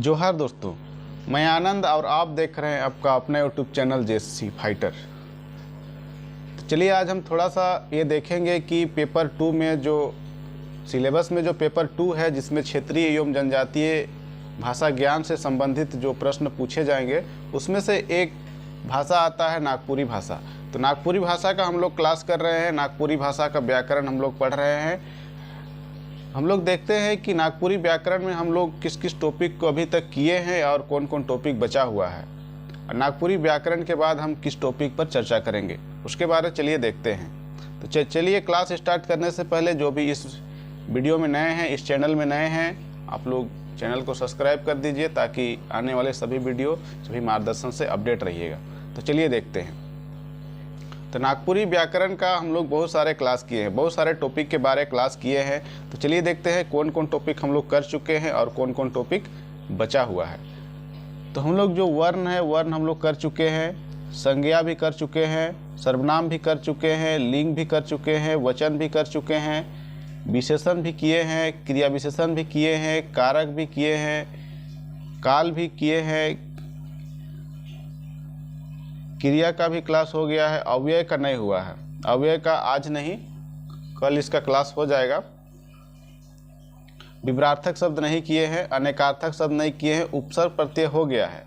जोहार दोस्तों, मैं आनंद और आप देख रहे हैं आपका अपना यूट्यूब चैनल जेएससी फाइटर। तो चलिए आज हम थोड़ा सा ये देखेंगे कि पेपर 2 में जो सिलेबस में जो पेपर 2 है, जिसमें क्षेत्रीय एवं जनजातीय भाषा ज्ञान से संबंधित जो प्रश्न पूछे जाएंगे, उसमें से एक भाषा आता है नागपुरी भाषा। तो नागपुरी भाषा का हम लोग क्लास कर रहे हैं, नागपुरी भाषा का व्याकरण हम लोग पढ़ रहे हैं। हम लोग देखते हैं कि नागपुरी व्याकरण में हम लोग किस किस टॉपिक को अभी तक किए हैं और कौन कौन टॉपिक बचा हुआ है, और नागपुरी व्याकरण के बाद हम किस टॉपिक पर चर्चा करेंगे उसके बारे में चलिए देखते हैं। तो चलिए क्लास स्टार्ट करने से पहले जो भी इस वीडियो में नए हैं, इस चैनल में नए हैं, आप लोग चैनल को सब्सक्राइब कर दीजिए ताकि आने वाले सभी वीडियो सभी मार्गदर्शन से अपडेट रहिएगा। तो चलिए देखते हैं। तो नागपुरी व्याकरण का हम लोग बहुत सारे क्लास किए हैं, बहुत सारे टॉपिक के बारे क्लास किए हैं। तो चलिए देखते हैं कौन कौन टॉपिक हम लोग कर चुके हैं और कौन कौन टॉपिक बचा हुआ है। तो हम लोग जो वर्ण है, वर्ण हम लोग कर चुके हैं, संज्ञा भी कर चुके हैं, सर्वनाम भी कर चुके हैं, लिंग भी कर चुके हैं, वचन भी कर चुके हैं, विशेषण भी किए हैं, क्रिया विशेषण भी किए हैं, कारक भी किए हैं, काल भी किए हैं, क्रिया का भी क्लास हो गया है, अव्यय का नहीं हुआ है। अव्यय का आज नहीं, कल इसका क्लास हो जाएगा। विवरार्थक शब्द नहीं किए हैं, अनेकार्थक शब्द नहीं किए हैं, उपसर्ग प्रत्यय हो गया है,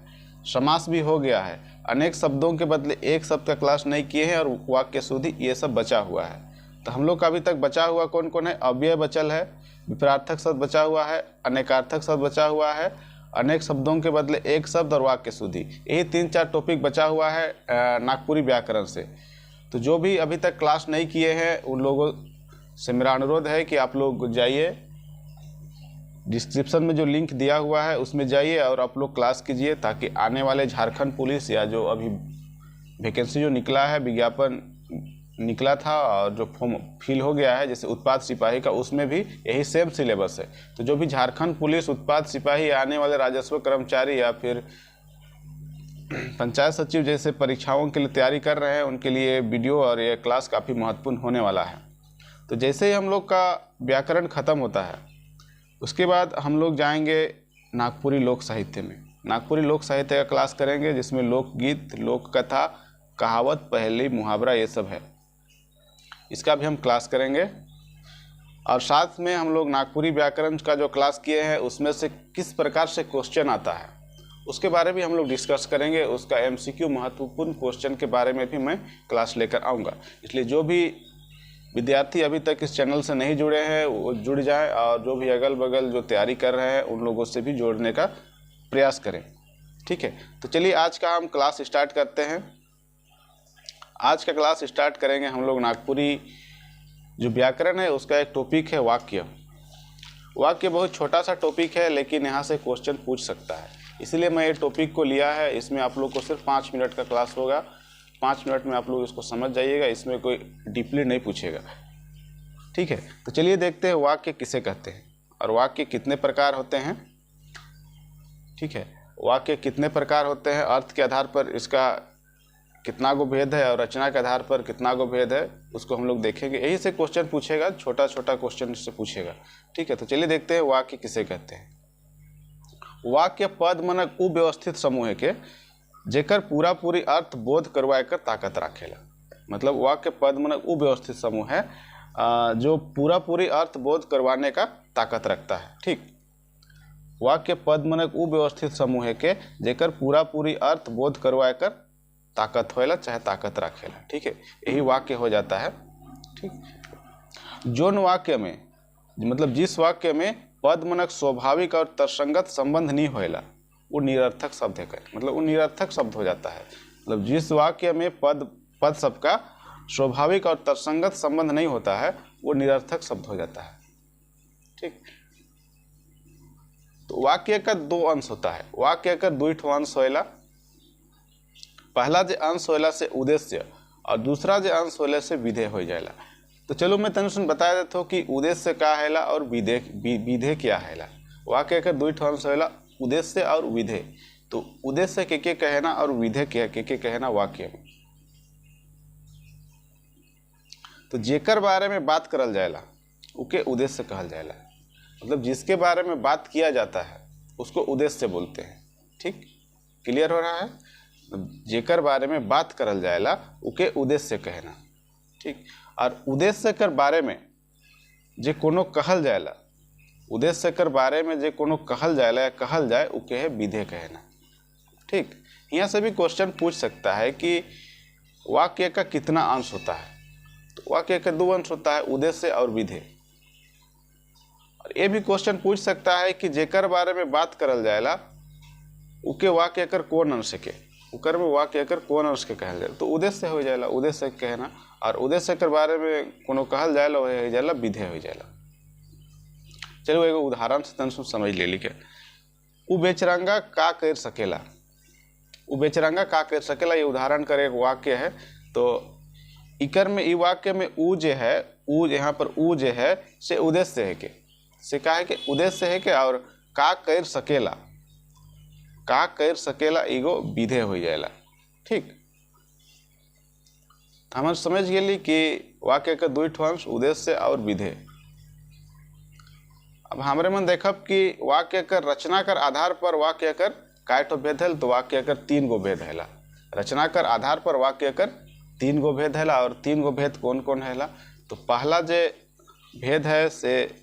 समास भी हो गया है, अनेक शब्दों के बदले एक शब्द का क्लास नहीं किए हैं, और वाक्य शुद्धि ये सब बचा हुआ है। तो हम लोग का अभी तक बचा हुआ कौन कौन है? अव्यय बचल है, विपरार्थक शब्द बचा हुआ है, अनेकार्थक शब्द बचा हुआ है, अनेक शब्दों के बदले एक शब्द और वाक्य शुद्धि। यही 3-4 टॉपिक बचा हुआ है नागपुरी व्याकरण से। तो जो भी अभी तक क्लास नहीं किए हैं उन लोगों से मेरा अनुरोध है कि आप लोग जाइए, डिस्क्रिप्शन में जो लिंक दिया हुआ है उसमें जाइए और आप लोग क्लास कीजिए, ताकि आने वाले झारखंड पुलिस या जो अभी वैकेंसी जो निकला है, विज्ञापन निकला था और जो फॉर्म फिल हो गया है, जैसे उत्पाद सिपाही का, उसमें भी यही सेम सिलेबस है। तो जो भी झारखंड पुलिस, उत्पाद सिपाही, आने वाले राजस्व कर्मचारी या फिर पंचायत सचिव जैसे परीक्षाओं के लिए तैयारी कर रहे हैं, उनके लिए वीडियो और ये क्लास काफ़ी महत्वपूर्ण होने वाला है। तो जैसे ही हम लोग का व्याकरण ख़त्म होता है, उसके बाद हम लोग जाएंगे नागपुरी लोक साहित्य में। नागपुरी लोक साहित्य का क्लास करेंगे, जिसमें लोकगीत, लोक कथा, कहावत, पहेली, मुहावरा ये सब है। इसका भी हम क्लास करेंगे। और साथ में हम लोग नागपुरी व्याकरण का जो क्लास किए हैं उसमें से किस प्रकार से क्वेश्चन आता है उसके बारे में हम लोग डिस्कस करेंगे। उसका एमसीक्यू महत्वपूर्ण क्वेश्चन के बारे में भी मैं क्लास लेकर आऊँगा। इसलिए जो भी विद्यार्थी अभी तक इस चैनल से नहीं जुड़े हैं वो जुड़ जाएं, और जो भी अगल बगल जो तैयारी कर रहे हैं उन लोगों से भी जोड़ने का प्रयास करें। ठीक है, तो चलिए आज का हम क्लास स्टार्ट करते हैं। आज का क्लास स्टार्ट करेंगे हम लोग नागपुरी जो व्याकरण है उसका एक टॉपिक है वाक्य। वाक्य बहुत छोटा सा टॉपिक है, लेकिन यहाँ से क्वेश्चन पूछ सकता है, इसलिए मैं ये टॉपिक को लिया है। इसमें आप लोग को सिर्फ 5 मिनट का क्लास होगा। 5 मिनट में आप लोग इसको समझ जाइएगा, इसमें कोई डीपली नहीं पूछेगा। ठीक है, तो चलिए देखते हैं वाक्य किसे कहते हैं और वाक्य कितने प्रकार होते हैं। ठीक है, वाक्य कितने प्रकार होते हैं, अर्थ के आधार पर इसका कितना गो भेद है और रचना के आधार पर कितना गो भेद है, उसको हम लोग देखेंगे। यही से क्वेश्चन पूछेगा, छोटा छोटा क्वेश्चन से पूछेगा। ठीक है, तो चलिए देखते हैं वाक्य किसे कहते हैं। वाक्य पद मनक उ व्यवस्थित समूह के जेकर पूरा पूरी अर्थ बोध करवाए कर ताकत राखेला। मतलब वाक्य पद मनक उ व्यवस्थित समूह है जो पूरा पूरी अर्थ बोध करवाने का ताकत रखता है। ठीक, वाक्य पद मनक उ व्यवस्थित समूह के जेकर पूरा पूरी अर्थ बोध करवाए कर ताकत होएला चाहे ताकत रखेला। ठीक है, यही वाक्य हो जाता है। ठीक, जोन वाक्य में मतलब जिस वाक्य में पद मनक स्वाभाविक और तर्कसंगत संबंध नहीं होएला वो निरर्थक शब्द है। मतलब वो निरर्थक शब्द हो जाता है। मतलब जिस वाक्य में पद शब्द का स्वाभाविक और तर्कसंगत संबंध नहीं होता है वो निरर्थक शब्द हो जाता है। ठीक, तो वाक्य का 2 अंश होता है। वाक्य का 2 अंश होएला। पहला जो अंश होला से उद्देश्य और दूसरा जो अंश होला से विधेय हो जाएला। तो चलो मैं तनिक बता देता हूँ कि उद्देश्य क्या हैला और विधेय क्या हैला। वाक्य का 2 अंश होला, उद्देश्य और विधेय। तो उद्देश्य के कहना और विधेय के कहना वाक्य में। तो जेकर बारे में बात करल जाएला उके उद्देश्य कहल जाएला। मतलब जिसके बारे में बात किया जाता है उसको उद्देश्य बोलते हैं। ठीक, क्लियर हो रहा है? जेकर बारे में बात करल जाएला उके उद्देश्य कहना। ठीक, और उद्देश्य कर बारे में जे कोनो कहल जाएला, उद्देश्य कर बारे में जे कोनो कहल जाएला या कहल जाए उके है विधेय कहना। ठीक, यहाँ से भी क्वेश्चन पूछ सकता है कि वाक्य का कितना अंश होता है। तो वाक्य का 2 अंश होता है, उद्देश्य और विधेय। और ये भी क्वेश्चन पूछ सकता है कि जेकर बारे में बात करल जाएला उके वाक्य कर कौन अंश के, उकर में वाक्य कर कौन अंश के कहल जाए, तो उद्देश्य हो जाएला, उद्देश्य कहना। और उद्देश्य के बारे में कोनो कहल जाएला वह हो जाएला विधेय हो जाएला। चलो एगो उदाहरण से तन समझ ले ली के उ बेचरंगा का कर सकेला। उ बेचरंगा का कर सकेला, ये उदाहरण कर एक वाक्य है। तो इकर में ई वाक्य में उ जे है, उ यहाँ पर उ जे है से उद्देश्य है के, से का है कि उद्देश्य है के, और का कर सकेला, का कर सकेला एगो विधेय हो जाएला। ठीक, हम समझ गेली कि वाक्य के 2 ठो अंश, उद्देश्य और विधेय। अब हमारे मन देखब कि वाक्य कर रचना कर आधार पर वाक्य कर काय ठो भेद है, तो वाक्य कर 3 गो भेद हैला। रचना कर आधार पर वाक्य कर 3 गो भेद हैला। और 3 गो भेद कौन कौन हैला, तो पहला जे भेद है से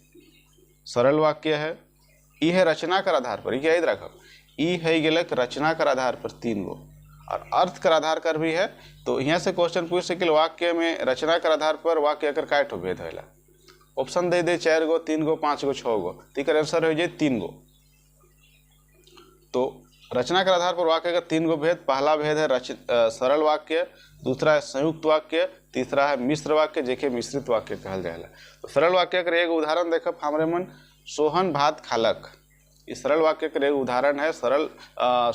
सरल वाक्य है, ई है रचना कर आधार पर, याद रखब ई है गेलक रचना कर आधार पर 3 गो, और अर्थ कर आधार कर भी है। तो यहाँ से क्वेश्चन पूछ सके वाक्य में रचना कर आधार पर वाक्य कर काय ठो भेद हैला। ऑप्शन दे दे 4 गो, 3 गो, 5 गो, 6 गो, तो आंसर हो जाए 3 गो। तो रचना के आधार पर वाक्य का 3 गो भेद, पहला भेद है सरल वाक्य, दूसरा है संयुक्त वाक्य, तीसरा है मिश्र वाक्य, जेके मिश्रित वाक्य कहल जाएला। तो सरल वाक्य का एक उदाहरण देखब हमरे मन, सोहन भात खालक। इस सरल वाक्य का एक उदाहरण है सरल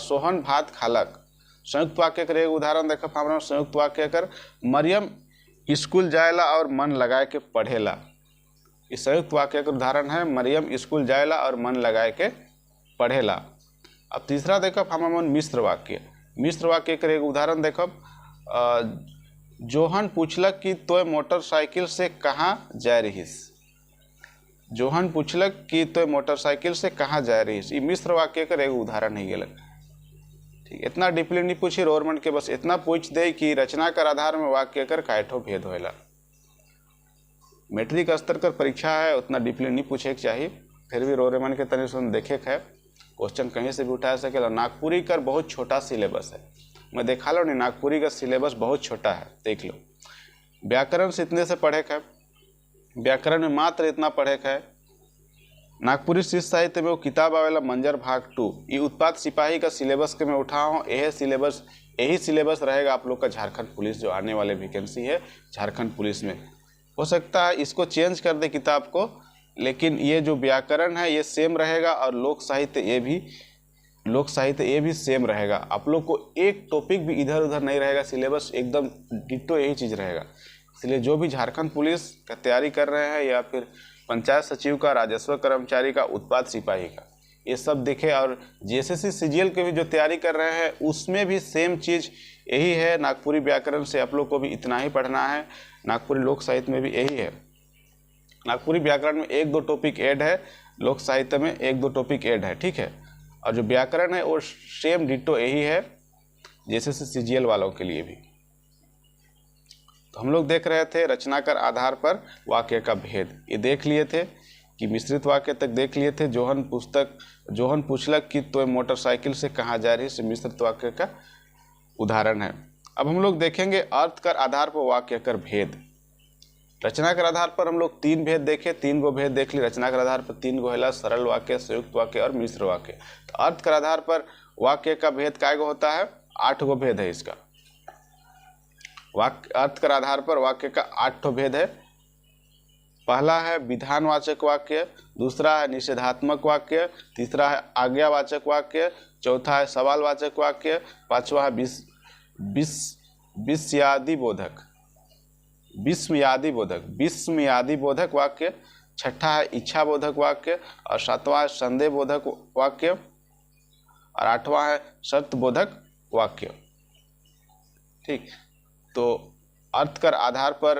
सोहन भात खालक। संयुक्त वाक्य का एक उदाहरण देखब हमरे मन, संयुक्त वाक्य कर मरियम स्कूल जाएला और मन लगाए के पढ़ेला। इस संयुक्त वाक्य का उदाहरण है मरियम स्कूल जाएला और मन लगाए के पढ़ेला। अब तीसरा देखब हमरे मन मिश्र वाक्य। मिश्र वाक्य का एक उदाहरण देखब, जोहन पूछलक कि तोय मोटरसाइकिल से कहाँ जा रहीस। जोहन पूछलक कि तोय मोटरसाइकिल से कहाँ जा रहीस, ये मिश्र वाक्य का एक उदाहरण ही गेलक। ठीक, इतना डीपली नहीं पूछी रोरमन के, बस इतना पूछ दे कि रचना कर आधार में वाक्य कर काय ठो भेद होएला। मैट्रिक स्तर कर परीक्षा है, उतना डीपली नहीं पूछे के चाहिए, फिर भी रोरमन के तनि सुन देखे है, क्वेश्चन कहीं से भी उठा सके। नागपुरी कर बहुत छोटा सिलेबस है, मैं देखा लो नहीं, नागपुरी का सिलेबस बहुत छोटा है, देख लो। व्याकरण से इतने से पढ़े है, व्याकरण में मात्र इतना पढ़े है। नागपुरी शिष्य साहित्य में वो किताब आवेला मंजर भाग 2, ये उत्पाद सिपाही का सिलेबस के मैं उठा हूँ। यही सिलेबस रहेगा आप लोग का झारखंड पुलिस, जो आने वाले वैकेंसी है झारखंड पुलिस में। हो सकता है इसको चेंज कर दे किताब को, लेकिन ये जो व्याकरण है ये सेम रहेगा, और लोक साहित्य ये भी सेम रहेगा। आप लोग को एक टॉपिक भी इधर उधर नहीं रहेगा, सिलेबस एकदम डिट्टो यही चीज़ रहेगा। इसलिए जो भी झारखंड पुलिस का तैयारी कर रहे हैं, या फिर पंचायत सचिव का, राजस्व कर्मचारी का, उत्पाद सिपाही का, ये सब दिखे। और जेएसएससी सीजीएल के भी जो तैयारी कर रहे हैं उसमें भी सेम चीज़ यही है। नागपुरी व्याकरण से आप लोग को भी इतना ही पढ़ना है, नागपुरी लोक साहित्य में भी यही है। नागपुरी व्याकरण में 1-2 टॉपिक ऐड है, लोक साहित्य में 1-2 टॉपिक ऐड है, ठीक है। और जो व्याकरण है वो सेम डिट्टो यही है जेएसएससी सीजीएल वालों के लिए भी। तो हम लोग देख रहे थे रचनाकर आधार पर वाक्य का भेद, ये देख लिए थे कि मिश्रित वाक्य तक देख लिए थे। जोहन पूछलक कि तो मोटरसाइकिल से कहाँ जा रही, से मिश्रित वाक्य का उदाहरण है। अब हम लोग देखेंगे अर्थ कर आधार पर वाक्य कर भेद। रचना कर आधार पर हम लोग 3 भेद देखे, 3 गो भेद देख ली। रचना कर आधार पर 3 गो है, सरल वाक्य, संयुक्त वाक्य और मिश्र वाक्य। तो अर्थ कर आधार पर वाक्य का भेद काय गो होता है, 8 गो भेद है इसका। अर्थ कर आधार पर वाक्य का 8 ठो भेद है। पहला है विधानवाचक वाक्य, दूसरा है निषेधात्मक वाक्य, तीसरा है आज्ञावाचक वाक्य, चौथा है सवालवाचक वाक्य, पांचवा है विस्मयादि बोधक वाक्य, छठा है इच्छाबोधक वाक्य, और सातवां है संदेह बोधक वाक्य, और 8वां है शर्तबोधक वाक्य। ठीक, तो अर्थ कर आधार पर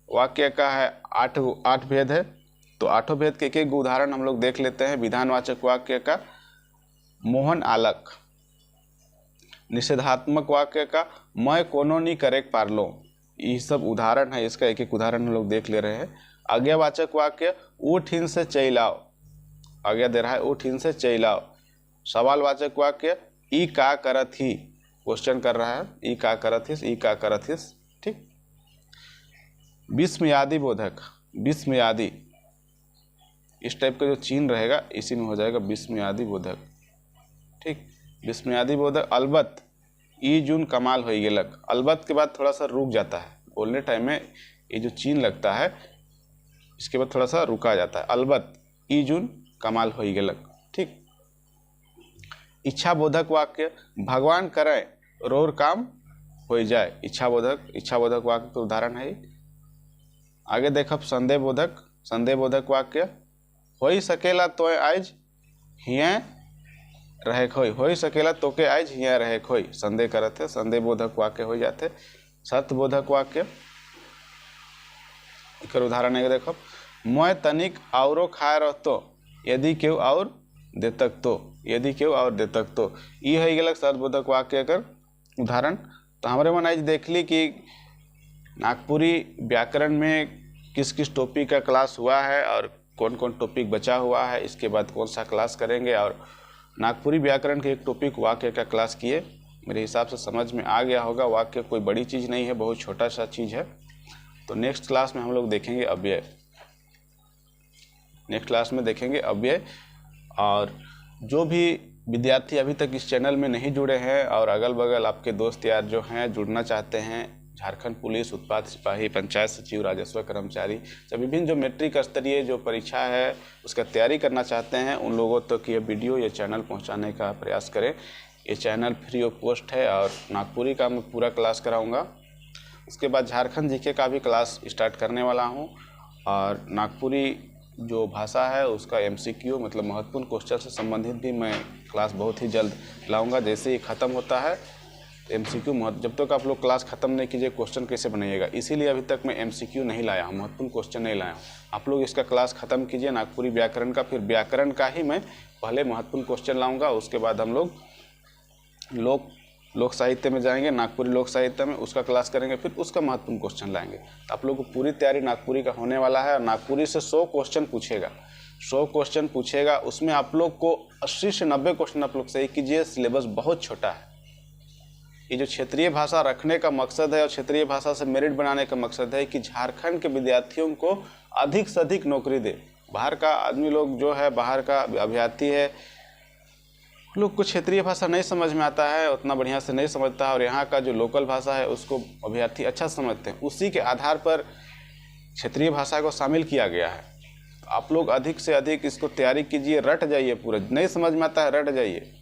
वाक्य का है 8 भेद है। तो 8 भेद के एक उदाहरण हम लोग देख लेते हैं। विधानवाचक वाक्य का मोहन आलक। निषेधात्मक वाक्य का मैं कोनो नहीं करेक पारलो। ये सब उदाहरण है, इसका एक एक उदाहरण हम लोग देख ले रहे हैं। आज्ञावाचक वाक्य उठ हिन से चैलाओ, आज्ञा दे रहा है उठ हिन से चैलाओ। सवालवाचक वाक्य ई का करत ही, क्वेश्चन कर रहा है ई का करत हिस, ई का करत हिस। ठीक। विस्मयादि बोधक, विस्मयादि इस टाइप का जो चिन्ह रहेगा इसी में हो जाएगा विस्मयादि बोधक। ठीक। विस्मयादि बोधक अलबत ई जून कमाल हो गेलक। अलबत के बाद थोड़ा सा रुक जाता है, बोलने टाइम में ये जो चिन्ह लगता है इसके बाद थोड़ा सा रुका जाता है। अलबत ई जून कमाल हो गेलक। ठीक। इच्छा बोधक वाक्य भगवान करे रोर काम हो जाए। इच्छा बोधक वाक्य का उदाहरण है। आगे देखब संदेह बोधक, संदेह बोधक वाक्य हो सकेला तो आज हिया रहे खोई, हो सकेला तो के आज हिया रहे खोई। संदेह करत है, संदेह बोधक वाक्य हो जाते। सत्य बोधक वाक्य एक उदाहरण है देखो, मैं तनिक औरो खाए रहतो यदि केहू और देतक तो, यदि केहू और देतक तो। ये हो गलक सत्य बोधक वाक्य कर उदाहरण। तो हमारे मन आज देख ली कि नागपुरी व्याकरण में किस किस टॉपिक का क्लास हुआ है और कौन कौन टॉपिक बचा हुआ है, इसके बाद कौन सा क्लास करेंगे। और नागपुरी व्याकरण के एक टॉपिक वाक्य का क्लास किए, मेरे हिसाब से समझ में आ गया होगा। वाक्य कोई बड़ी चीज़ नहीं है, बहुत छोटा सा चीज़ है। तो नेक्स्ट क्लास में हम लोग देखेंगे अव्यय, नेक्स्ट क्लास में देखेंगे अव्यय। और जो भी विद्यार्थी अभी तक इस चैनल में नहीं जुड़े हैं और अगल बगल आपके दोस्त यार जो हैं जुड़ना चाहते हैं, झारखंड पुलिस, उत्पाद सिपाही, पंचायत सचिव, राजस्व कर्मचारी, सब विभिन्न जो मैट्रिक स्तरीय जो परीक्षा है उसका तैयारी करना चाहते हैं, उन लोगों तक ये वीडियो या चैनल पहुंचाने का प्रयास करें। ये चैनल फ्री ऑफ कॉस्ट है और नागपुरी का मैं पूरा क्लास कराऊंगा। उसके बाद झारखंड जीके का भी क्लास स्टार्ट करने वाला हूं। और नागपुरी जो भाषा है उसका MCQ मतलब महत्वपूर्ण क्वेश्चन से संबंधित भी मैं क्लास बहुत ही जल्द लाऊँगा। जैसे ही ख़त्म होता है MCQ जब तक आप लोग क्लास ख़त्म नहीं कीजिए क्वेश्चन कैसे बनेगा, इसीलिए अभी तक मैं MCQ नहीं लाया हूँ, महत्वपूर्ण क्वेश्चन नहीं लाया हूँ। आप लोग इसका क्लास ख़त्म कीजिए नागपुरी व्याकरण का, फिर व्याकरण का ही मैं पहले महत्वपूर्ण क्वेश्चन लाऊंगा। उसके बाद हम लोग लोक साहित्य में जाएंगे, नागपुरी लोक साहित्य में उसका क्लास करेंगे, फिर उसका महत्वपूर्ण क्वेश्चन लाएंगे। तो आप लोग को पूरी तैयारी नागपुरी का होने वाला है। और नागपुरी से 100 क्वेश्चन पूछेगा, 100 क्वेश्चन पूछेगा। उसमें आप लोग को 80 से 90 क्वेश्चन आप लोग सही कीजिए। सिलेबस बहुत छोटा है। ये जो क्षेत्रीय भाषा रखने का मकसद है और क्षेत्रीय भाषा से मेरिट बनाने का मकसद है कि झारखंड के विद्यार्थियों को अधिक से अधिक नौकरी दे। बाहर का आदमी लोग जो है, बाहर का अभ्यर्थी है, लोग को क्षेत्रीय भाषा नहीं समझ में आता है, उतना बढ़िया से नहीं समझता है। और यहाँ का जो लोकल भाषा है उसको अभ्यर्थी अच्छा समझते हैं, उसी के आधार पर क्षेत्रीय भाषा को शामिल किया गया है। तो आप लोग अधिक से अधिक इसको तैयारी कीजिए, रट जाइए पूरा। नहीं समझ में आता है रट जाइए,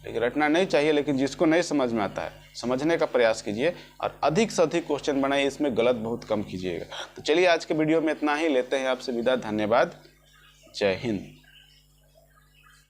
लेकिन रटना नहीं चाहिए, लेकिन जिसको नहीं समझ में आता है समझने का प्रयास कीजिए और अधिक से अधिक क्वेश्चन बनाइए, इसमें गलत बहुत कम कीजिएगा। तो चलिए आज के वीडियो में इतना ही, लेते हैं आपसे विदा। धन्यवाद, जय हिंद।